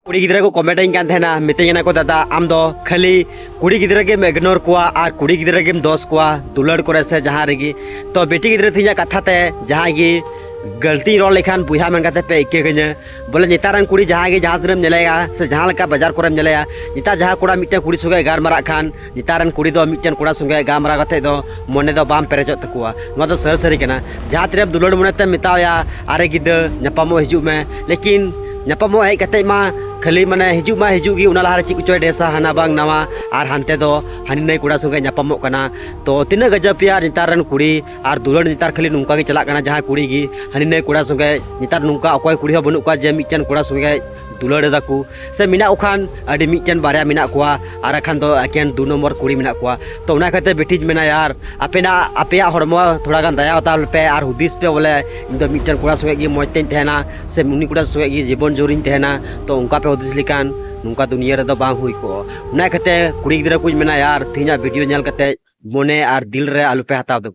कुड़ी गिद्रा को कमेंटिंग कान थेना मितेना को दादा आम दो खाली कुड़ी गिद्रा के इग्नोर कोआ और कुड़ी गिद्रा के दोष कोआ दुलड़ करे से जहाँ रेगी तो बेटी गिद्रा थी कथा ते जहाँ की गलती रोल लेखान बुहा मन पे इके गए बोले नेतारान कुड़ी जहाँ की जहाँ तीन नेलेगा से जहाँ लेका बाजार को नेलेगा नेता जहाँ कोड़ा मिट्टे कुड़ी संगे गारमारा खान नेतारान कुड़ी दो मिट्टन कोड़ा संगे गारमारा कते दो मने दो बाम पेरेजो तकुआ नवा दो सर सरी कना जहाँ तीन दुलड़ मने मिताया आरे गिद नपामो हिजू में लेकिन नपामो हेज कते मा खाली माने हिजूगी उना लहारे चिक चोय डेसा हाना बांग नवा और हानते दो हानि नई कुड़ा संगे नपामो कना तो तीना गजब यार नेतारान कुड़ी और दुलड़ नेतार खाली नुंका गे चला कना जहाँ कुड़ी गी हानि नई कुड़ा संगे नेतार नुंका अकोय कुड़ी हो बनु का जे मिटन कुड़ा संगे दुलड़ दाकू से मिना उखान अडी मिटन बारिया मिना कुआ और अखान दो अकेन 2 नंबर कुड़ी मिना कुआ तो उना खाते बेटीज मेना यार अपेया हड़मो थोड़ा गान दया ताल पे और हुदिस पे बोले इन दो मिटन कुड़ा संगे गी मौज तेन तहना से मुनि कुड़ा संगे गी जीवन जोरिन तहना तो उनका पे हुदिस लिकान नुंका दुनिया रे दो बांग हुई को उना खाते कुड़ी गिद्रा कुछ मेना यार तीना वीडियो नेल कते मोने और दिल रे आलू पे हताव दो।